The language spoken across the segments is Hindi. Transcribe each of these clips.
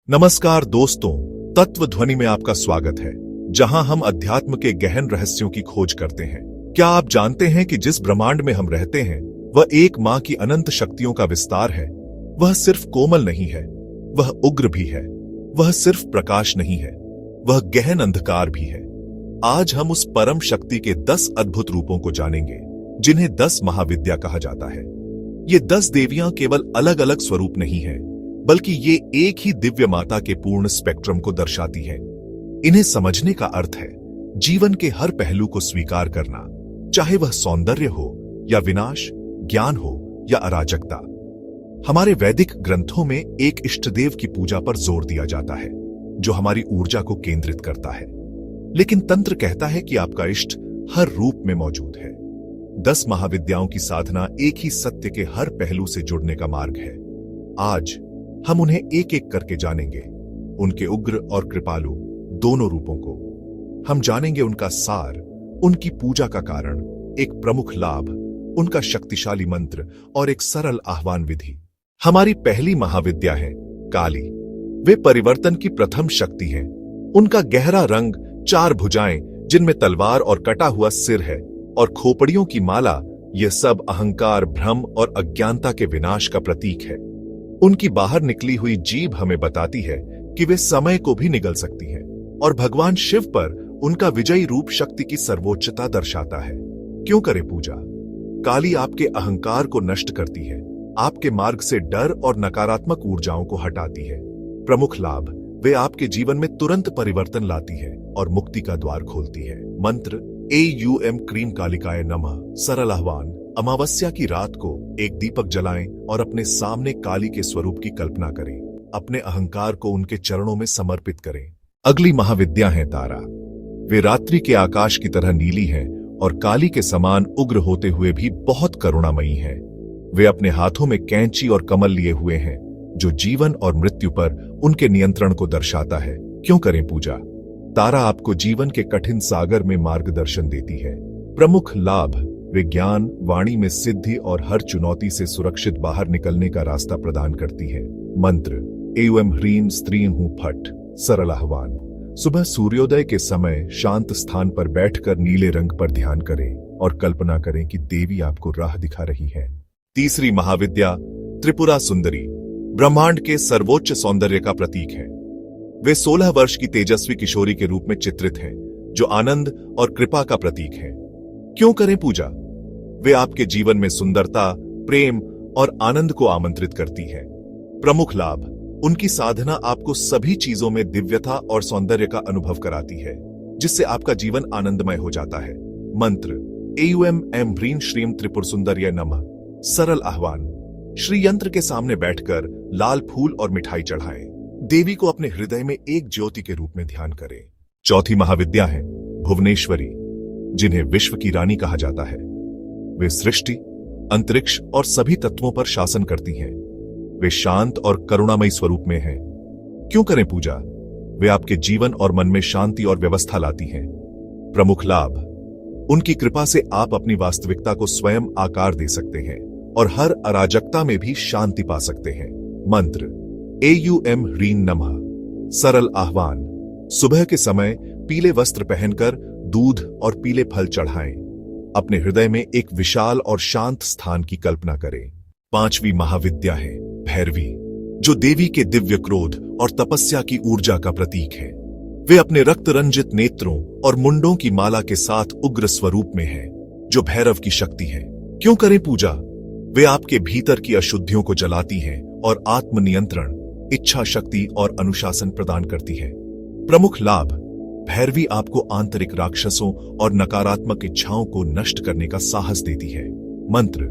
नमस्कार दोस्तों, तत्व ध्वनि में आपका स्वागत है, जहां हम अध्यात्म के गहन रहस्यों की खोज करते हैं। क्या आप जानते हैं कि जिस ब्रह्मांड में हम रहते हैं वह एक मां की अनंत शक्तियों का विस्तार है। वह सिर्फ कोमल नहीं है, वह उग्र भी है। वह सिर्फ प्रकाश नहीं है, वह गहन अंधकार भी है। आज हम उस परम शक्ति के 10 अद्भुत रूपों को जानेंगे, जिन्हें 10 महाविद्या कहा जाता है। ये 10 देवियां केवल अलग अलग स्वरूप नहीं है, बल्कि ये एक ही दिव्य माता के पूर्ण स्पेक्ट्रम को दर्शाती है। इन्हें समझने का अर्थ है जीवन के हर पहलू को स्वीकार करना, चाहे वह सौंदर्य हो या विनाश, ज्ञान हो या अराजकता। हमारे वैदिक ग्रंथों में एक इष्टदेव की पूजा पर जोर दिया जाता है, जो हमारी ऊर्जा को केंद्रित करता है। लेकिन तंत्र कहता है कि आपका इष्ट हर रूप में मौजूद है। 10 महाविद्याओं की साधना एक ही सत्य के हर पहलू से जुड़ने का मार्ग है। आज हम उन्हें एक एक करके जानेंगे, उनके उग्र और कृपालु दोनों रूपों को। हम जानेंगे उनका सार, उनकी पूजा का कारण, एक प्रमुख लाभ, उनका शक्तिशाली मंत्र और एक सरल आह्वान विधि। हमारी पहली महाविद्या है काली। वे परिवर्तन की प्रथम शक्ति हैं। उनका गहरा रंग, 4 भुजाएं जिनमें तलवार और कटा हुआ सिर है, और खोपड़ियों की माला, यह सब अहंकार, भ्रम और अज्ञानता के विनाश का प्रतीक है। उनकी बाहर निकली हुई जीभ हमें बताती है कि वे समय को भी निगल सकती है, और भगवान शिव पर उनका विजयी रूप शक्ति की सर्वोच्चता दर्शाता है। क्यों करें पूजा? काली आपके अहंकार को नष्ट करती है, आपके मार्ग से डर और नकारात्मक ऊर्जाओं को हटाती है। प्रमुख लाभ, वे आपके जीवन में तुरंत परिवर्तन लाती है और मुक्ति का द्वार खोलती है। मंत्र AUM क्रीम कालिकाय नमः। सरल आह्वान, अमावस्या की रात को एक दीपक जलाएं और अपने सामने काली के स्वरूप की कल्पना करें। अपने अहंकार को उनके चरणों में समर्पित करें। अगली महाविद्या है तारा। वे रात्रि के आकाश की तरह नीली हैं और काली के समान उग्र होते हुए भी बहुत करुणामयी हैं। वे अपने हाथों में कैंची और कमल लिए हुए हैं, जो जीवन और मृत्यु पर उनके नियंत्रण को दर्शाता है। क्यों करें पूजा? तारा आपको जीवन के कठिन सागर में मार्गदर्शन देती है। प्रमुख लाभ, वे ज्ञान, वाणी में सिद्धि और हर चुनौती से सुरक्षित बाहर निकलने का रास्ता प्रदान करती है। मंत्र AUM ह्रीं स्त्रीं हूं फट। सरल आह्वान, सुबह सूर्योदय के समय शांत स्थान पर बैठकर नीले रंग पर ध्यान करें और कल्पना करें कि देवी आपको राह दिखा रही है। तीसरी महाविद्या त्रिपुरा सुंदरी, ब्रह्मांड के सर्वोच्च सौंदर्य का प्रतीक है। वे 16 वर्ष की तेजस्वी किशोरी के रूप में चित्रित हैं, जो आनंद और कृपा का प्रतीक है। क्यों करें पूजा? वे आपके जीवन में सुंदरता, प्रेम और आनंद को आमंत्रित करती है। प्रमुख लाभ, उनकी साधना आपको सभी चीजों में दिव्यता और सौंदर्य का अनुभव कराती है, जिससे आपका जीवन आनंदमय हो जाता है। मंत्र AUM ह्रीं श्रीं त्रिपुर सुंदर्य नमः। सरल आह्वान, श्री यंत्र के सामने बैठकर लाल फूल और मिठाई चढ़ाएं। देवी को अपने हृदय में एक ज्योति के रूप में ध्यान करें। चौथी महाविद्या है भुवनेश्वरी, जिन्हें विश्व की रानी कहा जाता है। वे सृष्टि, अंतरिक्ष और सभी तत्वों पर शासन करती हैं। वे शांत और करुणामयी स्वरूप में हैं। क्यों करें पूजा? वे आपके जीवन और मन में शांति और व्यवस्था लाती हैं। प्रमुख लाभ, उनकी कृपा से आप अपनी वास्तविकता को स्वयं आकार दे सकते हैं और हर अराजकता में भी शांति पा सकते हैं। मंत्र AUM ह्रीं नमः। सरल आह्वान, सुबह के समय पीले वस्त्र पहनकर दूध और पीले फल चढ़ाएं। अपने हृदय में एक विशाल और शांत स्थान की कल्पना करें। पांचवी महाविद्या है भैरवी, जो देवी के दिव्य क्रोध और तपस्या की ऊर्जा का प्रतीक है। वे अपने रक्त रंजित नेत्रों और मुंडों की माला के साथ उग्र स्वरूप में हैं, जो भैरव की शक्ति है। क्यों करें पूजा? वे आपके भीतर की अशुद्धियों को जलाती हैं और आत्मनियंत्रण, इच्छा शक्ति और अनुशासन प्रदान करती है। प्रमुख लाभ, भैरवी आपको आंतरिक राक्षसों और नकारात्मक इच्छाओं को नष्ट करने का साहस देती है। मंत्र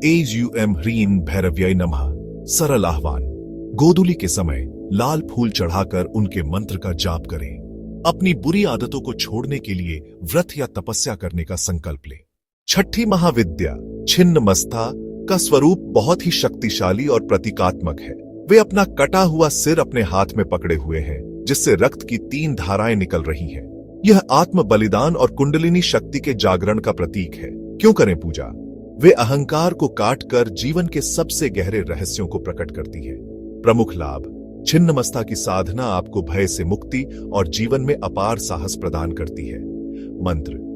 AUM ह्रीं भैरव्यै नमः। सरल आह्वान, गोधूली के समय लाल फूल चढ़ाकर उनके मंत्र का जाप करें। अपनी बुरी आदतों को छोड़ने के लिए व्रत या तपस्या करने का संकल्प लें। छठी महाविद्या छिन्नमस्ता का स्वरूप बहुत ही शक्तिशाली और प्रतीकात्मक है। वे अपना कटा हुआ सिर अपने हाथ में पकड़े हुए हैं, जिससे रक्त की 3 धाराएं निकल रही हैं। यह आत्म बलिदान और कुंडलिनी शक्ति के जागरण का प्रतीक है। क्यों करें पूजा? वे अहंकार को काटकर जीवन के सबसे गहरे रहस्यों को प्रकट करती है। प्रमुख लाभ, छिन्नमस्ता की साधना आपको भय से मुक्ति और जीवन में अपार साहस प्रदान करती है। मंत्र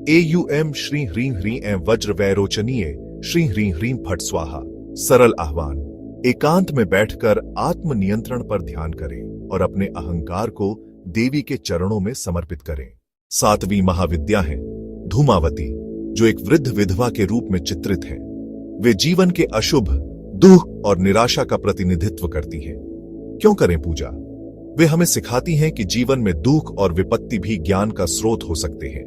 एयूएम श्री ह्रीं ह्रीं एं वज्र वैरोचनीय श्री ह्रीं ह्रीं फट स्वाहा। सरल आह्वान, एकांत में बैठकर आत्म नियंत्रण पर ध्यान करें और अपने अहंकार को देवी के चरणों में समर्पित करें। 7वीं महाविद्या है धूमावती, जो एक वृद्ध विधवा के रूप में चित्रित है। वे जीवन के अशुभ, दुख और निराशा का प्रतिनिधित्व करती हैं। क्यों करें पूजा? वे हमें सिखाती हैं कि जीवन में दुख और विपत्ति भी ज्ञान का स्रोत हो सकते हैं।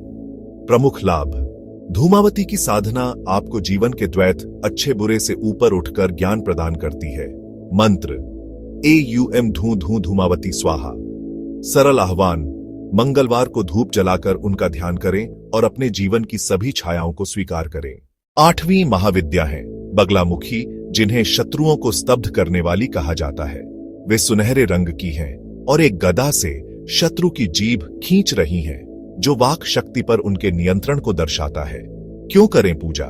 प्रमुख लाभ, धूमावती की साधना आपको जीवन के द्वैत, अच्छे बुरे से ऊपर उठकर ज्ञान प्रदान करती है। मंत्र एयूएम धू धू धूमावती स्वाहा। सरल आह्वान, मंगलवार को धूप जलाकर उनका ध्यान करें और अपने जीवन की सभी छायाओं को स्वीकार करें। 8वीं महाविद्या है बगलामुखी, जिन्हें शत्रुओं को स्तब्ध करने वाली कहा जाता है। वे सुनहरे रंग की हैं और एक गदा से शत्रु की जीभ खींच रही हैं, जो वाक शक्ति पर उनके नियंत्रण को दर्शाता है। क्यों करें पूजा?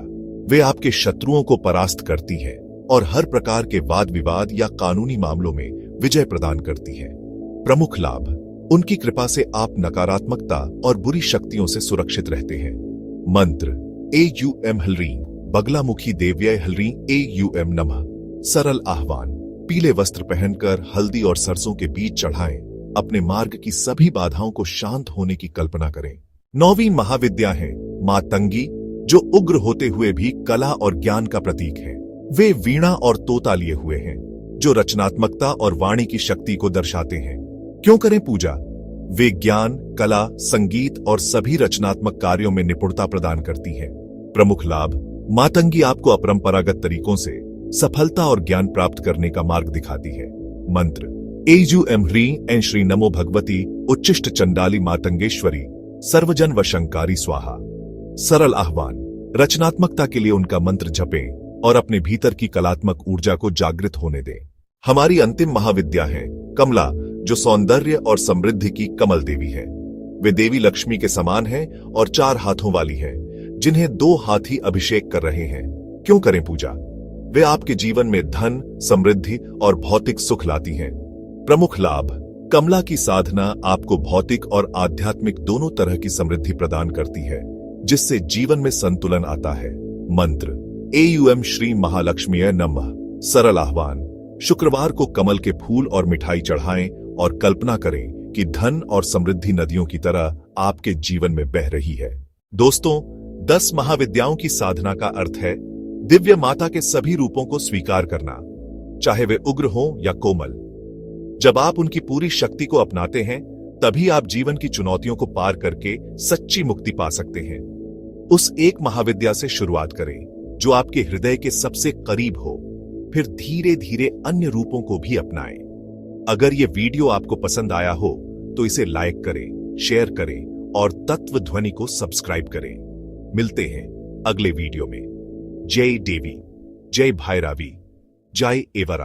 वे आपके शत्रुओं को परास्त करती है और हर प्रकार के वाद विवाद या कानूनी मामलों में विजय प्रदान करती है। प्रमुख लाभ, उनकी कृपा से आप नकारात्मकता और बुरी शक्तियों से सुरक्षित रहते हैं। मंत्र एयूएम हलरीं बगलामुखी देव्यै हलरीं एयूएम नमः। सरल आह्वान, पीले वस्त्र पहनकर हल्दी और सरसों के बीज चढ़ाएं। अपने मार्ग की सभी बाधाओं को शांत होने की कल्पना करें। 9वीं महाविद्या है मातंगी, जो उग्र होते हुए भी कला और ज्ञान का प्रतीक है। वे वीणा और तोता लिए हुए हैं, जो रचनात्मकता और वाणी की शक्ति को दर्शाते हैं। क्यों करें पूजा? वे ज्ञान, कला, संगीत और सभी रचनात्मक कार्यों में निपुणता प्रदान करती हैं। प्रमुख लाभ, मातंगी आपको अपरंपरागत तरीकों से सफलता और ज्ञान प्राप्त करने का मार्ग दिखाती है। मंत्र एयूएम ह्रीं ऐं श्री नमो भगवती उच्चिष्ट चंडाली मातंगेश्वरी सर्वजन वशंकारी स्वाहा। सरल आह्वान, रचनात्मकता के लिए उनका मंत्र जपें और अपने भीतर की कलात्मक ऊर्जा को जागृत होने दें। हमारी अंतिम महाविद्या है कमला, जो सौंदर्य और समृद्धि की कमल देवी है। वे देवी लक्ष्मी के समान हैं और 4 हाथों वाली है, जिन्हें 2 हाथी अभिषेक कर रहे हैं। क्यों करें पूजा? वे आपके जीवन में धन, समृद्धि और भौतिक सुख लाती हैं। प्रमुख लाभ, कमला की साधना आपको भौतिक और आध्यात्मिक दोनों तरह की समृद्धि प्रदान करती है, जिससे जीवन में संतुलन आता है। मंत्र एयूएम श्री महालक्ष्मीय नमः। सरल आह्वान, शुक्रवार को कमल के फूल और मिठाई चढ़ाएं और कल्पना करें कि धन और समृद्धि नदियों की तरह आपके जीवन में बह रही है। दोस्तों, 10 महाविद्याओं की साधना का अर्थ है दिव्य माता के सभी रूपों को स्वीकार करना, चाहे वे उग्र हों या कोमल। जब आप उनकी पूरी शक्ति को अपनाते हैं, तभी आप जीवन की चुनौतियों को पार करके सच्ची मुक्ति पा सकते हैं। उस एक महाविद्या से शुरुआत करें जो आपके हृदय के सबसे करीब हो, फिर धीरे धीरे अन्य रूपों को भी अपनाएं। अगर यह वीडियो आपको पसंद आया हो तो इसे लाइक करें, शेयर करें और तत्व ध्वनि को सब्सक्राइब करें। मिलते हैं अगले वीडियो में। जय देवी, जय भैरवी, जय एवरा।